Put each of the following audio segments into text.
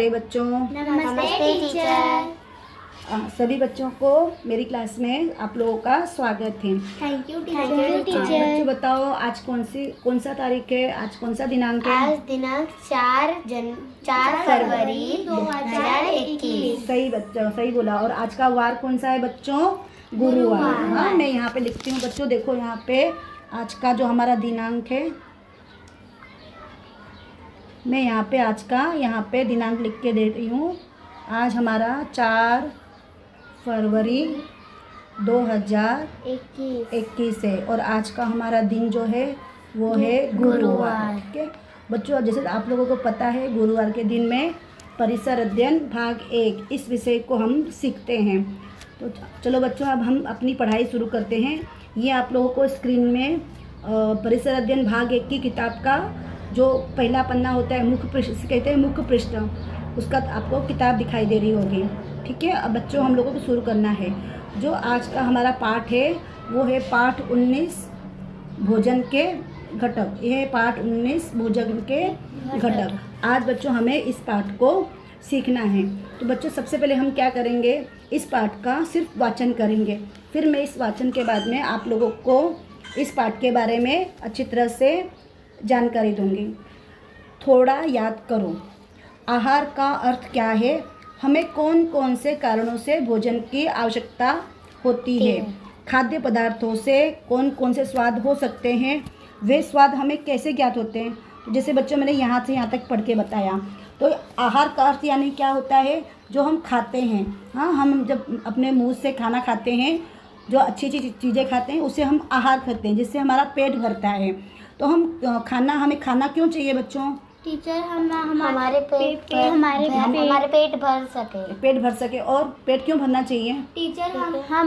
प्यारे बच्चों, नमस्ते टीचर। सभी बच्चों को मेरी क्लास में आप लोगों का स्वागत है। थैंक यू बच्चों टीचर। बताओ आज कौन सा तारीख है, आज कौन सा दिनांक है? आज दिनांक 4 फरवरी 2021। सही बच्चों, सही बोला। और आज का वार कौन सा है बच्चों? गुरुवार। हाँ, मैं यहाँ पे लिखती हूँ बच्चों, देखो यहाँ पे आज का जो हमारा दिनांक है, मैं यहाँ पे दिनांक लिख के दे रही हूँ। आज हमारा 4 फरवरी 2021 है और आज का हमारा दिन जो है वो है गुरुवार। ठीक है बच्चों, जैसे आप लोगों को पता है गुरुवार के दिन में परिसर अध्ययन भाग 1 इस विषय को हम सीखते हैं। तो चलो बच्चों, अब हम अपनी पढ़ाई शुरू करते हैं। ये आप लोगों को स्क्रीन में परिसर अध्ययन भाग 1 की किताब का जो पहला पन्ना होता है, मुख्य पृष्ठ कहते हैं, मुख्य पृष्ठ, उसका आपको किताब दिखाई दे रही होगी। ठीक है, अब बच्चों हम लोगों को शुरू करना है। जो आज का हमारा पाठ है वो है पाठ 19 भोजन के घटक। यह है पाठ 19 भोजन के घटक। आज बच्चों हमें इस पाठ को सीखना है। तो बच्चों सबसे पहले हम क्या करेंगे, इस पाठ का सिर्फ वाचन करेंगे। फिर मैं इस वाचन के बाद में आप लोगों को इस पाठ के बारे में अच्छी तरह से जानकारी दूंगी। थोड़ा याद करो, आहार का अर्थ क्या है, हमें कौन कौन से कारणों से भोजन की आवश्यकता होती है, खाद्य पदार्थों से कौन कौन से स्वाद हो सकते हैं, वे स्वाद हमें कैसे ज्ञात होते हैं। तो जैसे बच्चों मैंने यहाँ से यहाँ तक पढ़ के बताया, तो आहार का अर्थ यानी क्या होता है, जो हम खाते हैं। हाँ, हम जब अपने मुंह से खाना खाते हैं, जो अच्छी अच्छी चीज़ें खाते हैं, उसे हम आहार कहते हैं, जिससे हमारा पेट भरता है। तो हमें खाना क्यों चाहिए बच्चों? टीचर हमारे पेट भर सके। और पेट क्यों भरना चाहिए टीचर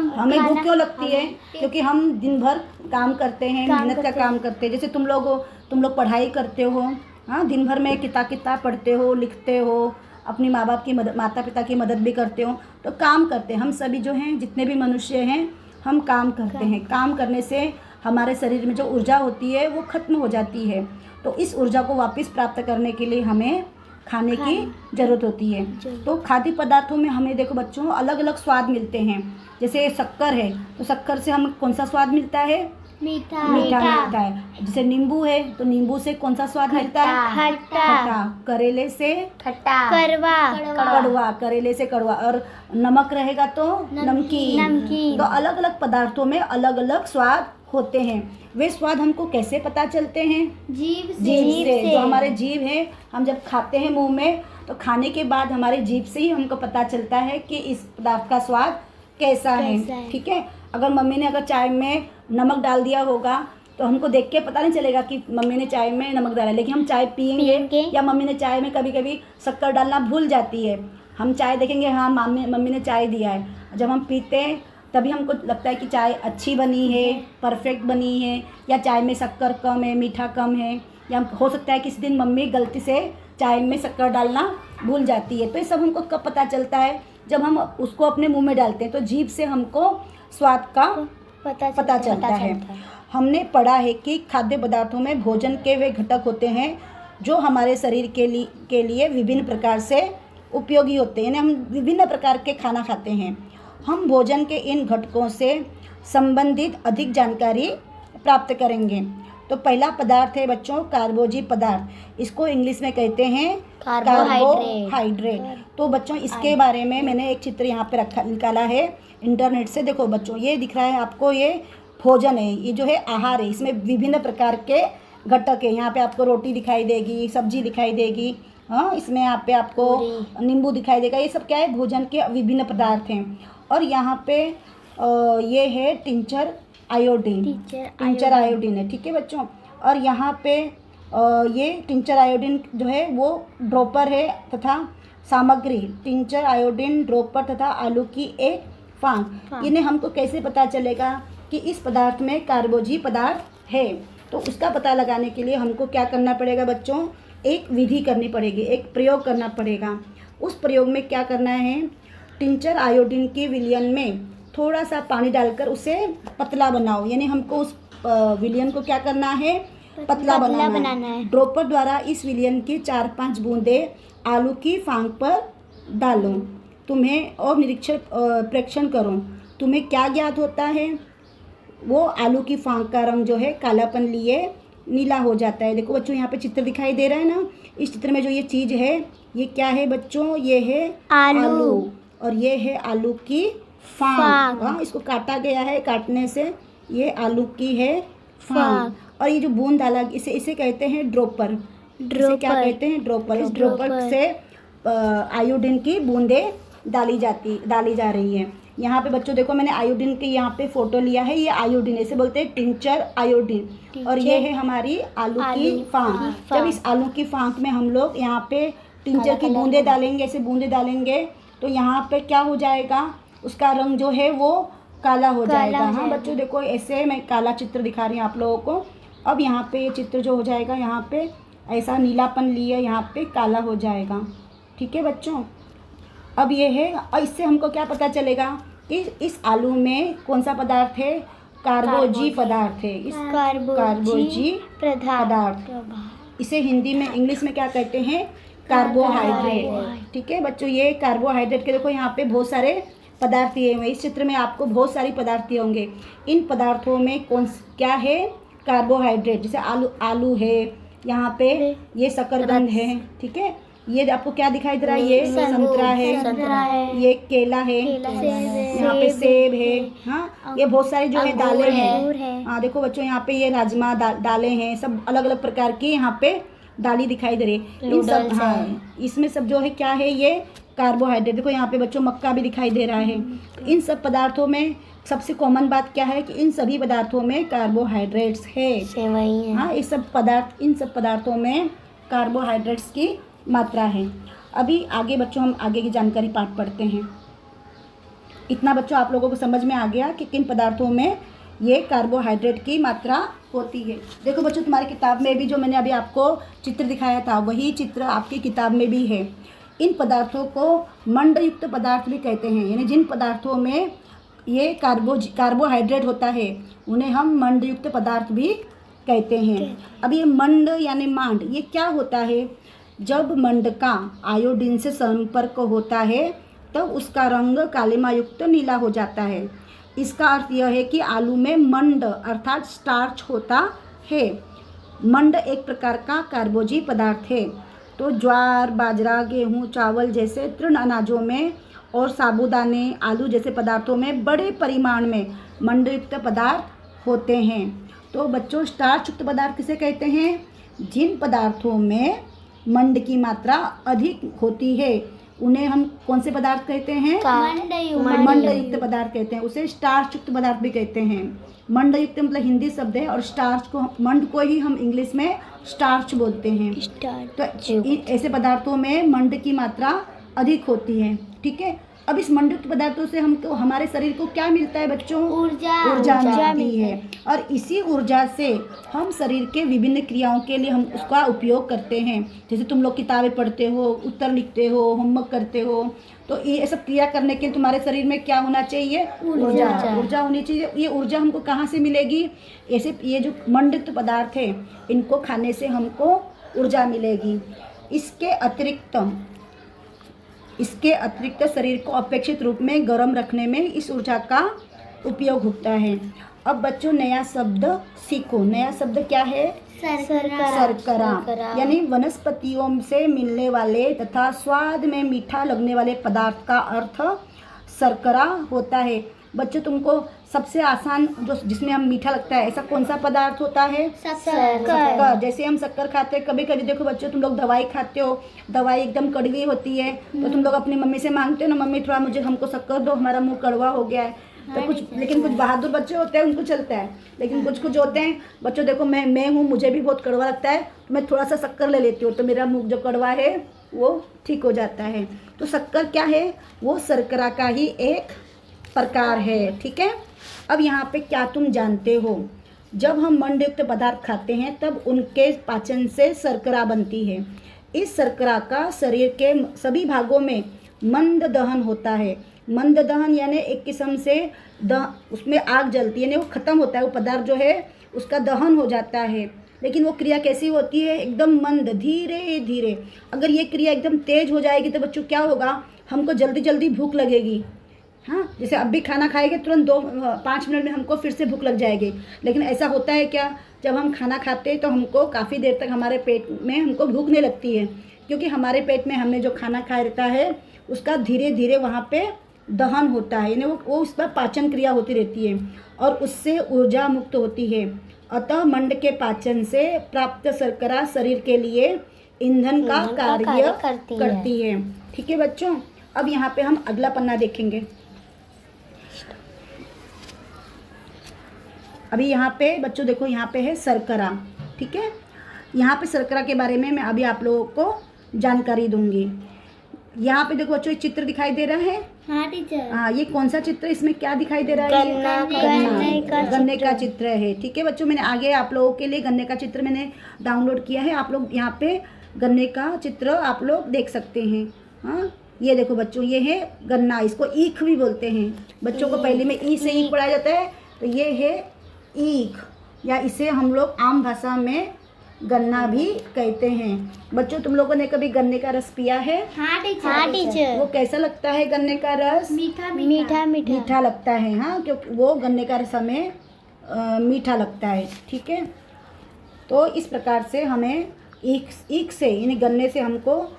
हमें भूख क्यों लगती है? क्योंकि हम दिन भर काम करते हैं, मेहनत का काम करते हैं। जैसे तुम लोग पढ़ाई करते हो, हाँ, दिन भर में किताब पढ़ते हो, लिखते हो, अपनी माता पिता की मदद भी करते हो, तो काम करते हैं। हम सभी जो हैं, जितने भी मनुष्य हैं, हम काम करते हैं। काम करने से हमारे शरीर में जो ऊर्जा होती है वो खत्म हो जाती है। तो इस ऊर्जा को वापस प्राप्त करने के लिए हमें खाने की ज़रूरत होती है। तो खाद्य पदार्थों में हमें देखो बच्चों अलग अलग स्वाद मिलते हैं। जैसे शक्कर है, तो शक्कर से हमें कौन सा स्वाद मिलता है? मीठा मिलता है। जैसे नींबू है, तो नींबू से कौन सा स्वाद मिलता है? खट्टा। करेले से कड़वा। करेले से कड़वा। और नमक रहेगा तो नमकीन। तो अलग अलग पदार्थों में अलग अलग स्वाद होते हैं। वे स्वाद हमको कैसे पता चलते हैं? जीभ से। जो हमारे जीभ है, हम जब खाते हैं मुंह में, तो खाने के बाद हमारे जीभ से ही हमको पता चलता है कि इस पदार्थ का स्वाद कैसा है। ठीक है, अगर मम्मी ने चाय में नमक डाल दिया होगा तो हमको देख के पता नहीं चलेगा कि मम्मी ने चाय में नमक डाला, लेकिन हम चाय पियेंगे या मम्मी ने चाय में कभी कभी शक्कर डालना भूल जाती है। हम चाय देखेंगे, हाँ मम्मी ने चाय दिया है, जब हम पीते हैं तभी हमको लगता है कि चाय अच्छी बनी है, परफेक्ट बनी है, या चाय में शक्कर कम है, मीठा कम है, या हो सकता है किसी दिन मम्मी गलती से चाय में शक्कर डालना भूल जाती है। तो ये सब हमको कब पता चलता है? जब हम उसको अपने मुंह में डालते हैं, तो जीभ से हमको स्वाद का पता चलता है। हमने पढ़ा है कि खाद्य पदार्थों में भोजन के वे घटक होते हैं जो हमारे शरीर के लिए विभिन्न प्रकार से उपयोगी होते हैं। यानी हम विभिन्न प्रकार के खाना खाते हैं। हम भोजन के इन घटकों से संबंधित अधिक जानकारी प्राप्त करेंगे। तो पहला पदार्थ है बच्चों कार्बोजीव पदार्थ। इसको इंग्लिश में कहते हैं कार्बोहाइड्रेट। तो बच्चों इसके बारे में मैंने एक चित्र यहाँ पे निकाला है इंटरनेट से। देखो बच्चों, ये दिख रहा है आपको, ये भोजन है, ये जो है आहार है। इसमें विभिन्न प्रकार के घटक है। यहाँ पे आपको रोटी दिखाई देगी, सब्जी दिखाई देगी, हाँ, इसमें यहाँ पे आपको नींबू दिखाई देगा। ये सब क्या है? भोजन के विभिन्न पदार्थ हैं। और यहाँ पे ये है टिंचर आयोडीन है। ठीक है बच्चों, और यहाँ पे ये टिंचर आयोडीन जो है वो ड्रॉपर है तथा सामग्री टिंचर आयोडीन ड्रॉपर तथा आलू की एक फांक। इन्हें हमको कैसे पता चलेगा कि इस पदार्थ में कार्बोजीव पदार्थ है? तो उसका पता लगाने के लिए हमको क्या करना पड़ेगा बच्चों? एक विधि करनी पड़ेगी, एक प्रयोग करना पड़ेगा। उस प्रयोग में क्या करना है? टिंचर आयोडीन के विलयन में थोड़ा सा पानी डालकर उसे पतला बनाओ। यानी हमको उस विलयन को क्या करना है? पतला बनाना है। ड्रॉपर द्वारा इस विलयन की 4-5 बूंदें आलू की फांक पर डालो। तुम्हें और निरीक्षण प्रेक्षण करो। तुम्हें क्या ज्ञात होता है? वो आलू की फांक का रंग जो है कालापन लिए नीला हो जाता है। देखो बच्चों यहाँ पे चित्र दिखाई दे रहा है ना। इस चित्र में जो ये चीज़ है ये क्या है बच्चों? ये है आलू और ये है आलू की फांक। हाँ, इसको काटा गया है, काटने से ये आलू की है फांक। और ये जो बूंद डाला इसे कहते हैं ड्रॉपर। इसे क्या कहते हैं? ड्रॉपर। इस ड्रॉपर से आयोडीन की बूंदें डाली जा रही है। यहाँ पे बच्चों देखो मैंने आयोडीन की यहाँ पे फोटो लिया है। ये आयोडीन, इसे बोलते हैं टिंचर आयोडीन। और ये है हमारी आलू की फांक। जब इस आलू की फांक में हम लोग यहाँ पे टिंचर की बूंदें डालेंगे, ऐसे बूंदें डालेंगे तो यहाँ पे क्या हो जाएगा? उसका रंग जो है वो काला हो जाएगा। हाँ बच्चों देखो ऐसे मैं काला चित्र दिखा रही हूँ आप लोगों को। अब यहाँ पे ये चित्र जो हो जाएगा यहाँ पे ऐसा नीलापन लिए यहाँ पे काला हो जाएगा। ठीक है बच्चों। अब ये है और इससे हमको क्या पता चलेगा कि इस आलू में कौन सा पदार्थ है? कार्बोजी पदार्थ है। इस कार्बोजी पदार्थ इसे हिंदी में इंग्लिश में क्या कहते हैं? कार्बोहाइड्रेट। ठीक है बच्चों, ये कार्बोहाइड्रेट के देखो यहाँ पे बहुत सारे पदार्थ दिए हुए। इस चित्र में आपको बहुत सारी पदार्थ दिए होंगे। इन पदार्थों में क्या है? कार्बोहाइड्रेट। जैसे आलू है, यहाँ पे ये शकरकंद है। ठीक है, ये आपको क्या दिखाई दे रहा है? ये संतरा है, ये केला है, यहाँ पे सेब है। हाँ, ये बहुत सारी जो है दालें हैं। हाँ देखो बच्चों यहाँ पे ये राजमा दालें हैं, सब अलग अलग प्रकार की यहाँ पे दाली दिखाई दे रही है। इन सब हाँ इसमें सब जो है क्या है? ये कार्बोहाइड्रेट। देखो यहाँ पे बच्चों मक्का भी दिखाई दे रहा है। इन सब पदार्थों में सबसे कॉमन बात क्या है कि इन सभी पदार्थों में कार्बोहाइड्रेट्स है। हाँ, इन सब पदार्थों में कार्बोहाइड्रेट्स की मात्रा है। अभी आगे बच्चों हम आगे की जानकारी पाठ पढ़ते हैं। इतना बच्चों आप लोगों को समझ में आ गया कि किन पदार्थों में ये कार्बोहाइड्रेट की मात्रा होती है। देखो बच्चों तुम्हारी किताब में भी जो मैंने अभी आपको चित्र दिखाया था वही चित्र आपकी किताब में भी है। इन पदार्थों को मंडयुक्त पदार्थ भी कहते हैं। यानी जिन पदार्थों में ये कार्बोहाइड्रेट होता है उन्हें हम मंडयुक्त पदार्थ भी कहते हैं। अब ये मंड यानी मांड ये क्या होता है? जब मंड का आयोडीन से संपर्क होता है तब उसका रंग कालिमायुक्त नीला हो जाता है। इसका अर्थ यह है कि आलू में मंड अर्थात स्टार्च होता है। मंड एक प्रकार का कार्बोजी पदार्थ है। तो ज्वार, बाजरा, गेहूँ, चावल जैसे तृण अनाजों में और साबूदाने, आलू जैसे पदार्थों में बड़े परिमाण में मंडयुक्त पदार्थ होते हैं। तो बच्चों स्टार्च युक्त पदार्थ किसे कहते हैं? जिन पदार्थों में मंड की मात्रा अधिक होती है उन्हें हम कौन से पदार्थ कहते हैं? मंडयुक्त पदार्थ कहते हैं। उसे स्टार्च युक्त पदार्थ भी कहते हैं। मंडयुक्त मतलब हिंदी शब्द है और स्टार्च को मंड को ही हम इंग्लिश में स्टार्च बोलते हैं। तो ऐसे पदार्थों में मंड की मात्रा अधिक होती है। ठीक है, अब इस मंडयुक्त पदार्थों से हमको हमारे शरीर को क्या मिलता है बच्चों? ऊर्जा मिलती है। और इसी ऊर्जा से हम शरीर के विभिन्न क्रियाओं के लिए हम उसका उपयोग करते हैं। जैसे तुम लोग किताबें पढ़ते हो, उत्तर लिखते हो, होमवर्क करते हो, तो ये सब क्रिया करने के लिए तुम्हारे शरीर में क्या होना चाहिए? ऊर्जा होनी चाहिए। ये ऊर्जा हमको कहाँ से मिलेगी? ऐसे ये जो मंडयुक्त पदार्थ है इनको खाने से हमको ऊर्जा मिलेगी। इसके अतिरिक्त शरीर को अपेक्षित रूप में गर्म रखने में इस ऊर्जा का उपयोग होता है। अब बच्चों नया शब्द सीखो। नया शब्द क्या है? शर्करा। यानी वनस्पतियों से मिलने वाले तथा स्वाद में मीठा लगने वाले पदार्थ का अर्थ शर्करा होता है। बच्चों तुमको सबसे आसान जो जिसमें हम मीठा लगता है ऐसा कौन सा पदार्थ होता है? शक्कर। जैसे हम शक्कर खाते हैं, कभी कभी देखो बच्चों तुम लोग दवाई खाते हो, दवाई एकदम कड़वी होती है तो तुम लोग अपनी मम्मी से मांगते हो ना, मम्मी थोड़ा हमको शक्कर दो, हमारा मुंह कड़वा हो गया है। तो कुछ बहादुर बच्चे होते हैं उनको चलता है, लेकिन कुछ होते हैं बच्चों देखो मैं हूँ, मुझे भी बहुत कड़वा लगता है तो मैं थोड़ा सा शक्कर ले लेती हूँ तो मेरा मुंह जो कड़वा है वो ठीक हो जाता है। तो शक्कर क्या है? वो शर्करा का ही एक प्रकार है। ठीक है, अब यहाँ पे क्या तुम जानते हो? जब हम मंडयुक्त पदार्थ खाते हैं तब उनके पाचन से शर्करा बनती है। इस शर्करा का शरीर के सभी भागों में मंद दहन होता है। मंद दहन यानी एक किस्म से उसमें आग जलती है, यानी वो ख़त्म होता है, वो पदार्थ जो है उसका दहन हो जाता है। लेकिन वो क्रिया कैसी होती है, एकदम मंद, धीरे धीरे। अगर ये क्रिया एकदम तेज हो जाएगी तो बच्चों क्या होगा, हमको जल्दी जल्दी भूख लगेगी। हाँ, जैसे अब भी खाना खाएंगे तुरंत 5 मिनट में हमको फिर से भूख लग जाएगी। लेकिन ऐसा होता है क्या, जब हम खाना खाते हैं तो हमको काफ़ी देर तक हमारे पेट में हमको भूख नहीं लगती है, क्योंकि हमारे पेट में हमने जो खाना खाया रहता है उसका धीरे धीरे वहाँ पे दहन होता है, यानी वो उस पर पाचन क्रिया होती रहती है और उससे ऊर्जा मुक्त होती है। अतः मंड के पाचन से प्राप्त शर्करा शरीर के लिए ईंधन का कार्य करती है। ठीक है बच्चों, अब यहाँ पे हम अगला पन्ना देखेंगे। अभी यहाँ पे बच्चों देखो, यहाँ पे है शर्करा। ठीक है, यहाँ पे शर्करा के बारे में मैं अभी आप लोगों को जानकारी दूंगी। यहाँ पे देखो बच्चों, एक चित्र दिखाई दे रहा है। हाँ टीचर। हाँ, ये कौन सा चित्र, इसमें क्या दिखाई दे रहा है? गन्ने का चित्र है। ठीक है बच्चों, मैंने आगे आप लोगों के लिए गन्ने का चित्र मैंने डाउनलोड किया है। आप लोग यहाँ पे गन्ने का चित्र आप लोग देख सकते हैं। हाँ, ये देखो बच्चों, ये है गन्ना, इसको ईख भी बोलते हैं। बच्चों को पहले में ई से ईख पढ़ाया जाता है, तो ये है ईख, या इसे हम लोग आम भाषा में गन्ना भी कहते हैं। बच्चों, तुम लोगों ने कभी गन्ने का रस पिया है? हाँ टीचर। वो कैसा लगता है गन्ने का रस? मीठा लगता है। हाँ, क्योंकि वो गन्ने का रस हमें मीठा लगता है। ठीक है, तो इस प्रकार से हमें ईख से यानी गन्ने से हमको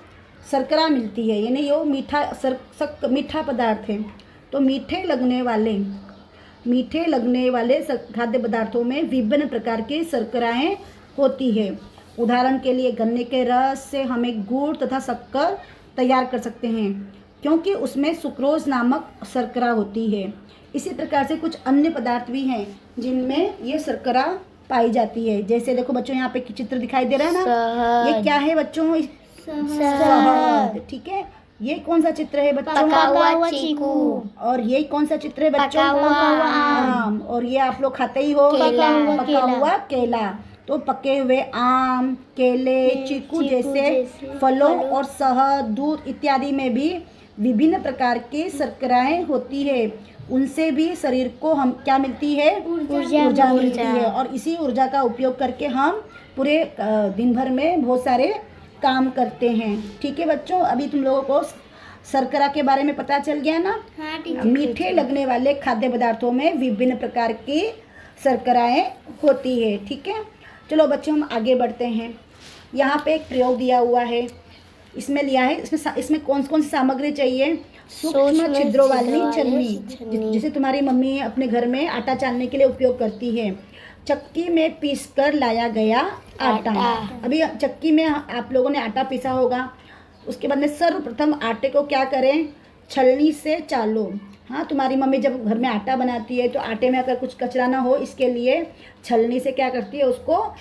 शर्करा मिलती है, यानी ये मीठा पदार्थ है। तो मीठे लगने वाले खाद्य पदार्थों में विभिन्न प्रकार की शर्कराएं होती है। उदाहरण के लिए गन्ने के रस से हमें गुड़ तथा शक्कर तैयार कर सकते हैं, क्योंकि उसमें सुक्रोज नामक शर्करा होती है। इसी प्रकार से कुछ अन्य पदार्थ भी हैं जिनमें ये शर्करा पाई जाती है। जैसे देखो बच्चों, यहाँ पे चित्र दिखाई दे रहा है ना, ये क्या है बच्चों? शहद। ठीक है, ये कौन सा चित्र है बच्चों? पका हुआ चीकू। और ये कौन सा चित्र है बच्चों? पका हुआ आम। और ये आप लोग खाते ही हो, पका हुआ केला। तो पके हुए आम, केले, चीकू जैसे फलों और शहद, दूध इत्यादि में भी विभिन्न प्रकार की शर्कराएं होती है। उनसे भी शरीर को हम क्या मिलती है? ऊर्जा मिलती है। और इसी ऊर्जा का उपयोग करके हम पूरे दिन भर में बहुत सारे काम करते हैं। ठीक है बच्चों, अभी तुम लोगों को शर्करा के बारे में पता चल गया ना? हाँ टीचर। मीठे लगने वाले खाद्य पदार्थों में विभिन्न प्रकार की शर्कराएं होती है। ठीक है, चलो बच्चों हम आगे बढ़ते हैं। यहाँ पे एक प्रयोग दिया हुआ है, इसमें लिया है, इसमें कौन कौन सी सामग्री चाहिए? सूक्ष्म छिद्रों वाली छलनी, जैसे तुम्हारी मम्मी अपने घर में आटा चालने के लिए उपयोग करती है। चक्की में पीसकर लाया गया आटा। अभी चक्की में आप लोगों ने आटा पीसा होगा, उसके बाद में सर्वप्रथम आटे को क्या करें? छलनी से चालो। हाँ, तुम्हारी मम्मी जब घर में आटा बनाती है तो आटे में अगर कुछ कचरा ना हो, इसके लिए छलनी से क्या करती है? उसको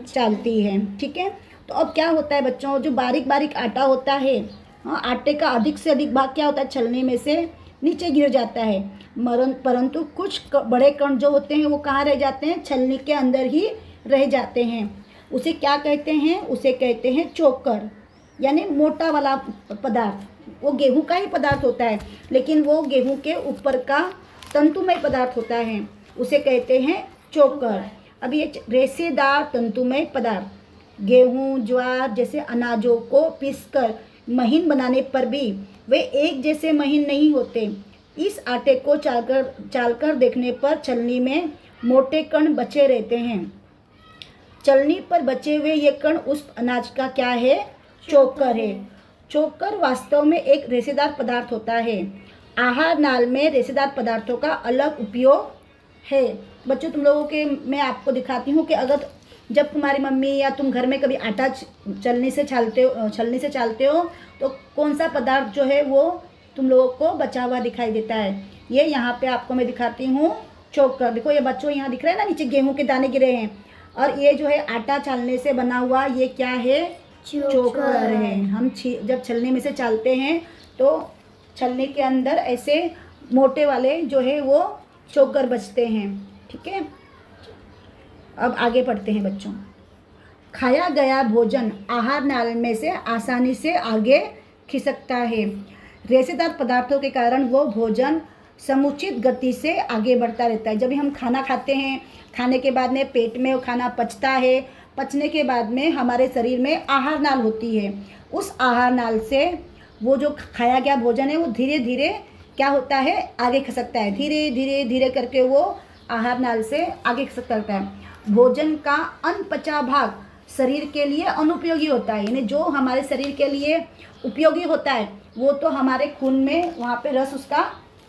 चालती है। ठीक है, तो अब क्या होता है बच्चों, जो बारीक बारीक आटा होता है, हाँ, आटे का अधिक से अधिक भाग क्या होता है? छलनी में से नीचे गिर जाता है। परंतु कुछ बड़े कण जो होते हैं वो कहाँ रह जाते हैं? छलनी के अंदर ही रह जाते हैं। उसे क्या कहते हैं? उसे कहते हैं चोकर, यानी मोटा वाला पदार्थ। वो गेहूं का ही पदार्थ होता है, लेकिन वो गेहूं के ऊपर का तंतुमय पदार्थ होता है, उसे कहते हैं चोकर। अब ये रेशेदार तंतुमय पदार्थ गेहूं, ज्वार जैसे अनाजों को पीसकर महीन बनाने पर भी वे एक जैसे महीन नहीं होते। इस आटे को चालकर देखने पर छलनी में मोटे कण बचे रहते हैं। छलनी पर बचे हुए ये कण उस अनाज का क्या है? चोकर है। चोकर वास्तव में एक रेशेदार पदार्थ होता है। आहार नाल में रेशेदार पदार्थों का अलग उपयोग है। बच्चों, तुम लोगों के मैं आपको दिखाती हूँ कि अगर जब तुम्हारी मम्मी या तुम घर में कभी आटा छलनी से चालते हो तो कौन सा पदार्थ जो है वो तुम लोगों को बचा हुआ दिखाई देता है। ये यहाँ पे आपको मैं दिखाती हूँ चोकर। देखो ये बच्चों यहाँ दिख रहा है ना, नीचे गेहूं के दाने गिरे हैं, और ये जो है आटा छालने से बना हुआ ये क्या है? चोकर है। हम जब छलनी में से चालते हैं तो छलनी के अंदर ऐसे मोटे वाले जो है वो चोकर बचते हैं। ठीक है, अब आगे पढ़ते हैं बच्चों। खाया गया भोजन आहार नाल में से आसानी से आगे खिसकता है। रेशेदार पदार्थों के कारण वो भोजन समुचित गति से आगे बढ़ता रहता है। जब भी हम खाना खाते हैं, खाने के बाद में पेट में वो खाना पचता है पचने के बाद में हमारे शरीर में आहार नाल होती है। उस आहार नाल से वो जो खाया गया भोजन है वो धीरे धीरे क्या होता है, आगे खसकता है। धीरे धीरे धीरे करके वो आहार नाल से आगे खसक करता है। भोजन का अनपचा भाग शरीर के लिए अनुपयोगी होता है, यानी जो हमारे शरीर के लिए उपयोगी होता है वो तो हमारे खून में वहाँ पे रस उसका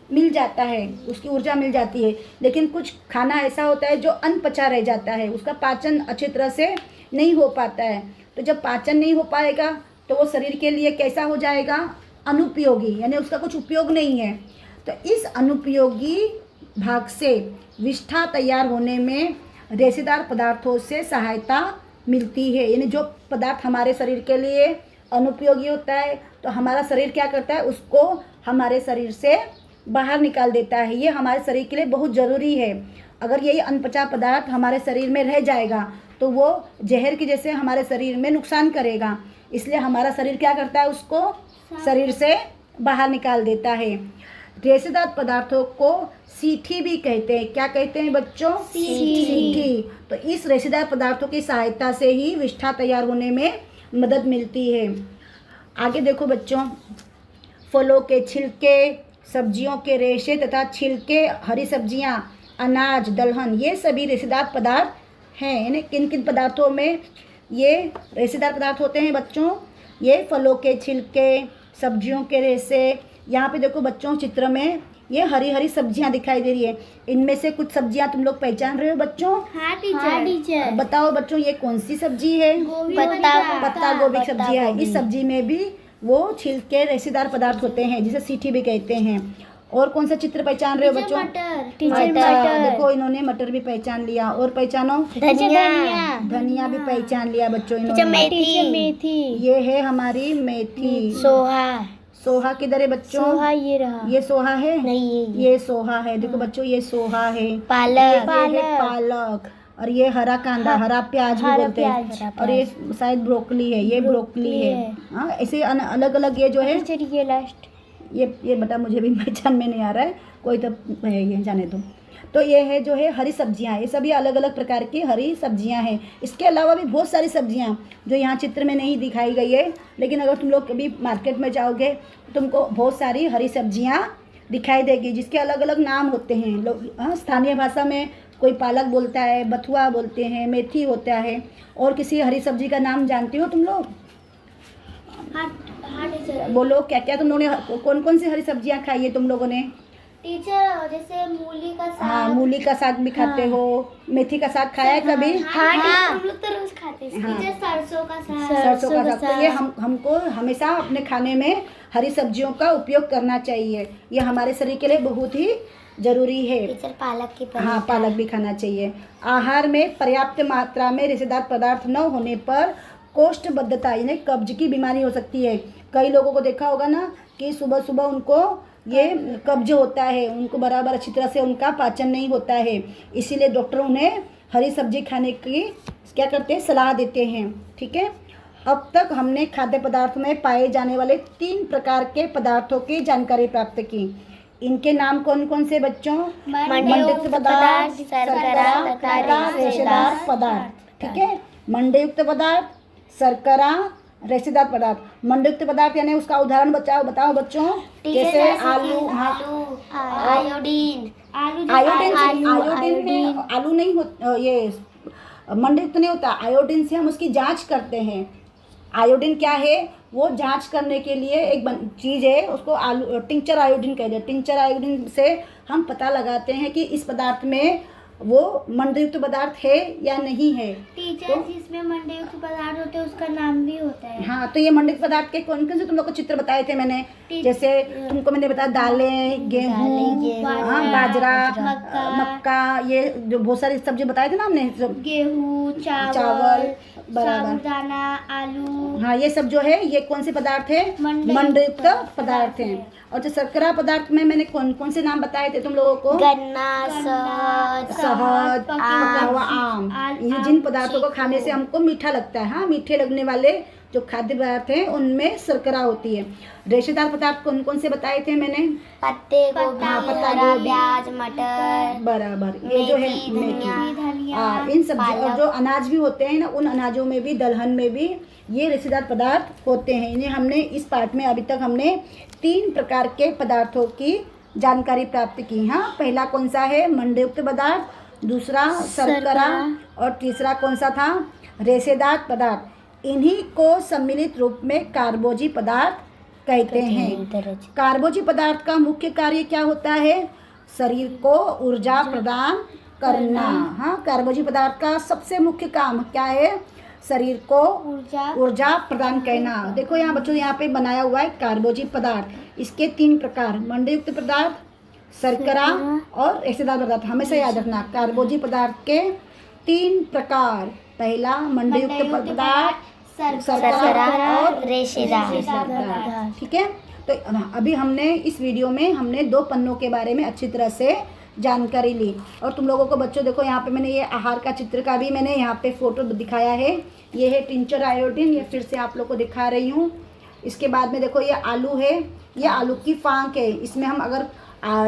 मिल जाता है, उसकी ऊर्जा मिल जाती है। लेकिन कुछ खाना ऐसा होता है जो अनपचा रह जाता है, उसका पाचन अच्छी तरह से नहीं हो पाता है। तो जब पाचन नहीं हो पाएगा तो वो शरीर के लिए कैसा हो जाएगा, अनुपयोगी, यानी उसका कुछ उपयोग नहीं है। तो इस अनुपयोगी भाग से विष्ठा तैयार होने में रेशेदार पदार्थों से सहायता मिलती है। यानी जो पदार्थ हमारे शरीर के लिए अनुपयोगी होता है तो हमारा शरीर क्या करता है, उसको हमारे शरीर से बाहर निकाल देता है। ये हमारे शरीर के लिए बहुत ज़रूरी है। अगर यही अनपचा पदार्थ हमारे शरीर में रह जाएगा तो वो जहर की जैसे हमारे शरीर में नुकसान करेगा। इसलिए हमारा शरीर क्या करता है, उसको शरीर से बाहर निकाल देता है। रेशेदार पदार्थों को सीठी भी कहते हैं। क्या कहते हैं बच्चों, सीठी। तो इस रेशेदार पदार्थों की सहायता से ही विष्ठा तैयार होने में मदद मिलती है। आगे देखो बच्चों, फलों के छिलके, सब्जियों के रेशे तथा छिलके, हरी सब्जियां, अनाज, दलहन, ये सभी रेशेदार पदार्थ हैं। यानी किन किन पदार्थों में ये रेशेदार पदार्थ होते हैं बच्चों, ये फलों के छिलके, सब्जियों के रेशे। यहाँ पे देखो बच्चों चित्र में ये हरी हरी सब्जियां दिखाई दे रही है। इनमें से कुछ सब्जियां तुम लोग पहचान रहे हो बच्चों? हाँ टीचर। बताओ बच्चों ये कौन सी सब्जी है? पत्ता गोभी की सब्जी है। इस सब्जी में भी वो छिलके रेशेदार पदार्थ होते हैं जिसे सीठी भी कहते हैं। और कौन सा चित्र पहचान रहे हो बच्चों? मटर। देखो इन्होंने मटर भी पहचान लिया। और पहचानो? धनिया भी पहचान लिया बच्चों इन्होंने। मेथी। ये है हमारी मेथी। सोहा किधर है बच्चों? सोहा ये रहा। ये सोहा है? नहीं, ये सोहा है। देखो बच्चों ये सोहा है। पालक। ये है पालक। और ये हरा कांदा, हरा प्याज भी बोलते हैं। और ये शायद ब्रोकली है, ये ब्रोकली है। हाँ, ऐसे अलग अलग ये जो है। ये लास्ट ये बता, मुझे भी पहचान में नहीं आ रहा है, कोई तो है ये, जाने दो। तो ये है जो है हरी सब्जियां, ये सभी अलग अलग प्रकार की हरी सब्जियां हैं। इसके अलावा भी बहुत सारी सब्जियां जो यहाँ चित्र में नहीं दिखाई गई है, लेकिन अगर तुम लोग कभी मार्केट में जाओगे तो तुमको बहुत सारी हरी सब्जियां दिखाई देगी जिसके अलग अलग नाम होते हैं। लोग स्थानीय भाषा में कोई पालक बोलता है, बथुआ बोलते हैं, मेथी होता है। और किसी हरी सब्जी का नाम जानती हो तुम लोग? हाँ टीचर। बोलो क्या क्या तुम लोगों ने, कौन कौन सी हरी सब्जियां खाई है तुम लोगों ने? टीचर जैसे मूली का साग। हाँ, मूली का साग भी खाते हो। मेथी का साग खाया है कभी? हाँ, हम लोग तो रोज खाते हैं। टीचर सरसों का साग। सरसों का साग। तो ये हमको हमेशा अपने खाने में हरी सब्जियों का उपयोग करना चाहिए। ये हमारे शरीर के लिए बहुत ही जरूरी है। टीचर पालक की हाँ, पालक भी खाना चाहिए। आहार में पर्याप्त मात्रा में रेशेदार पदार्थ न होने पर कोष्ठबद्धता यानी कब्ज की बीमारी हो सकती है। कई लोगों को देखा होगा ना कि सुबह सुबह उनको ये कब्ज होता है, उनको बराबर अच्छी तरह से उनका पाचन नहीं होता है। इसीलिए डॉक्टर उन्हें हरी सब्जी खाने की क्या करते हैं, सलाह देते हैं। ठीक है, अब तक हमने खाद्य पदार्थ में पाए जाने वाले 3 प्रकार के पदार्थों की जानकारी प्राप्त की। इनके नाम कौन कौन से बच्चों? मंडयुक्त पदार्थ, शर्करा, रेशेदार पदार्थ। ठीक है, मंडयुक्त पदार्थ, शर्करा, रेशेदार पदार्थ। मंडयुक्त पदार्थ यानी उसका उदाहरण बताओ बच्चों। जैसे आलू, आयोडीन। आयोडीन में आलू नहीं होता, ये मंडयुक्त नहीं होता। आयोडीन से हम उसकी जांच करते हैं। आयोडीन क्या है, वो जांच करने के लिए एक चीज़ है, उसको टिंचर आयोडीन कहते हैं। टिंचर आयोडीन से हम पता लगाते हैं कि इस पदार्थ में वो मंडयुक्त पदार्थ है या नहीं है। टीचर तो जिसमें मंडयुक्त पदार्थ होते हैं उसका नाम भी होता है। हाँ, तो ये मंडयुक्त पदार्थ के कौन कौन से तुम लोग को चित्र बताए थे मैंने? जैसे तुमको मैंने बताया दालें, गेहूँ, बाजरा, मक्का, ये जो बहुत सारी सब्जी बताए थे ना हमने। गेहूँ, चावल, साबूदाना, आलू। हाँ, ये सब जो है ये कौन से पदार्थ है? मंडयुक्त पदार्थ हैं। और जो शर्करा पदार्थ में मैंने कौन कौन से नाम बताए थे तुम लोगों को? गन्ना, शहद, आम। ये जिन पदार्थों को खाने से हमको मीठा लगता है, हाँ, मीठे लगने वाले जो खाद्य पदार्थ हैं उनमें शर्करा होती है। रेशेदार पदार्थ कौन कौन से बताए थे मैंने? पत्ते गोभी, पत्ता हरा गोभी, प्याज, मटर, बराबर, ये जो है धनिया, इन सब्जी और जो अनाज भी होते हैं ना, उन अनाजों में भी, दलहन में भी ये रेशेदार पदार्थ होते हैं। इन्हें हमने इस पार्ट में अभी तक हमने 3 प्रकार के पदार्थों की जानकारी प्राप्त की। हाँ, पहला कौन सा है? मंडयुक्त पदार्थ, दूसरा शर्करा और तीसरा कौन सा था? रेशेदार पदार्थ। इन्हीं को सम्मिलित रूप में कार्बोजी पदार्थ कहते हैं। कार्बोजी पदार्थ का मुख्य कार्य क्या होता है? शरीर को ऊर्जा प्रदान करना। हाँ, कार्बोजी पदार्थ का सबसे मुख्य काम क्या है? शरीर को ऊर्जा प्रदान करना। देखो यहाँ बच्चों, यहाँ पे बनाया हुआ है कार्बोजी पदार्थ। इसके 3 प्रकार, मंडयुक्त पदार्थ, शर्करा और रेशेदार पदार्थ। हमेशा याद रखना, कार्बोजी पदार्थ के 3 प्रकार। पहला मंडयुक्त पदार्थ, शर्करा और रेशेदार पदार्थ। ठीक है, तो अभी हमने इस वीडियो में हमने 2 पन्नों के बारे में अच्छी तरह से जानकारी ली। और तुम लोगों को बच्चों देखो, यहाँ पे मैंने ये आहार का चित्र का भी मैंने यहाँ पे फोटो दिखाया है। ये है टिंचर आयोडीन, ये फिर से आप लोग को दिखा रही हूँ। इसके बाद में देखो ये आलू है, ये आलू की फांक है। इसमें हम अगर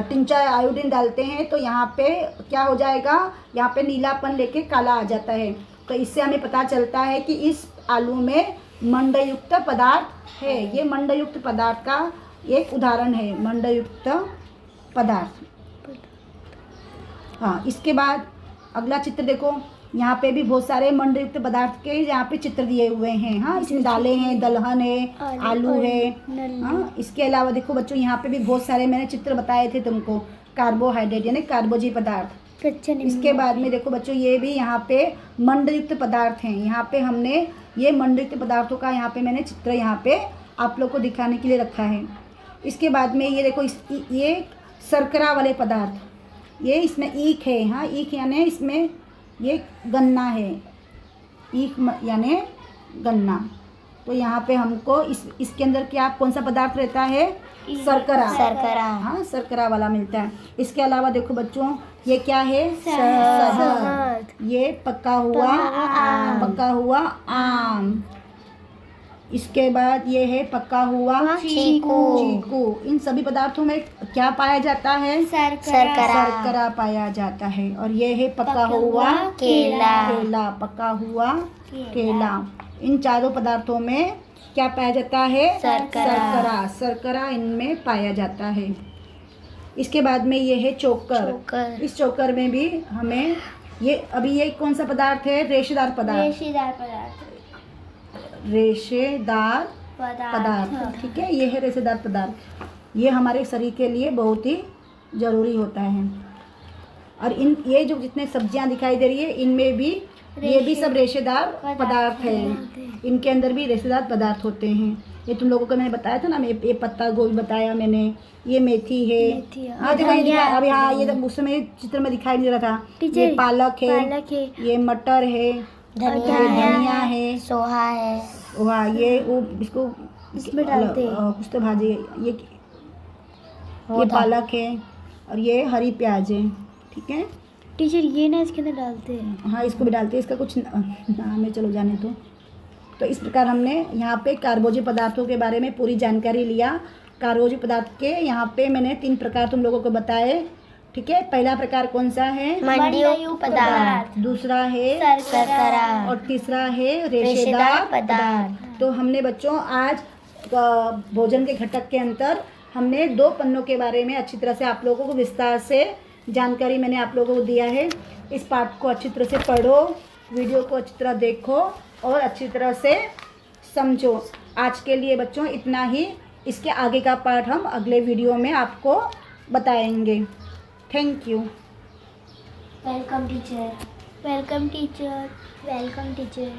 टिंचर आयोडीन डालते हैं तो यहाँ पे क्या हो जाएगा? यहाँ पे नीलापन लेके काला आ जाता है। तो इससे हमें पता चलता है कि इस आलू में मंडयुक्त पदार्थ है। ये मंडयुक्त पदार्थ का एक उदाहरण है, मंडयुक्त पदार्थ। हाँ, इसके बाद अगला चित्र देखो, यहाँ पे भी बहुत सारे मंडयुक्त पदार्थ के यहाँ पे चित्र दिए हुए हैं। हाँ, इसमें दालें हैं, दलहन है, आलू है। हाँ, इसके अलावा देखो बच्चों, यहाँ पे भी बहुत सारे मैंने चित्र बताए थे तुमको, कार्बोहाइड्रेट यानी कार्बोजी पदार्थ। इसके बाद में देखो बच्चों, ये भी यहाँ पे मंडयुक्त पदार्थ हैं। यहाँ पे हमने ये मंडयुक्त पदार्थों का यहाँ पे मैंने चित्र यहाँ पे आप लोग को दिखाने के लिए रखा है। इसके बाद में ये देखो, ये शर्करा वाले पदार्थ, ये इसमें ईख है। हाँ, ईख यानी इसमें ये गन्ना है, ईख यानी गन्ना। तो यहाँ पे हमको इसके अंदर क्या कौन सा पदार्थ रहता है? शर्करा। हाँ, शर्करा वाला मिलता है। इसके अलावा देखो बच्चों, ये क्या है? शहद। ये पका हुआ आम। इसके बाद ये है पका हुआ चीकू। इन सभी पदार्थों में क्या पाया जाता है? शर्करा पाया जाता है। और ये है पका हुआ केला, पका हुआ केला। इन चारों पदार्थों में क्या पाया जाता है? शर्करा इनमें पाया जाता है। इसके बाद में ये है चोकर। इस चोकर में भी हमें ये अभी ये कौन सा पदार्थ है? रेशेदार पदार्थ। ठीक है, ये है रेशेदार पदार्थ। ये हमारे शरीर के लिए बहुत ही ज़रूरी होता है। और ये जो जितने सब्जियां दिखाई दे रही है, इनमें भी ये भी सब रेशेदार पदार्थ हैं। इनके अंदर भी रेशेदार पदार्थ होते हैं। ये तुम लोगों को मैंने बताया था ना, ये पत्ता गोभी बताया मैंने, ये मेथी है। हाँ देखो, ये अभी हाँ, ये उस समय चित्र में दिखाई दे रहा था। ये पालक है, ये मटर है, धनिया है, सोहा है। वाह, ये वो इसको इसमें डालते हैं कुछ तो भाजी। ये पालक है और ये हरी प्याज है। ठीक है टीचर, ये ना इसके अंदर डालते हैं। हाँ, इसको भी डालते हैं। इसका कुछ नाम है, चलो जाने तो इस प्रकार हमने यहाँ पे कार्बोजी पदार्थों के बारे में पूरी जानकारी लिया। कार्बोजी पदार्थ के यहाँ पे मैंने 3 प्रकार तुम लोगों को बताए। ठीक है, पहला प्रकार कौन सा है? मंडयुक्त पदार्थ। दूसरा है शर्करा और तीसरा है रेशेदार पदार्थ। तो हमने बच्चों आज भोजन के घटक के अंतर हमने 2 पन्नों के बारे में अच्छी तरह से आप लोगों को विस्तार से जानकारी मैंने आप लोगों को दिया है। इस पाठ को अच्छी तरह से पढ़ो, वीडियो को अच्छी तरह देखो और अच्छी तरह से समझो। आज के लिए बच्चों इतना ही। इसके आगे का पाठ हम अगले वीडियो में आपको बताएंगे। Thank you. Welcome teacher. Welcome teacher. Welcome teacher.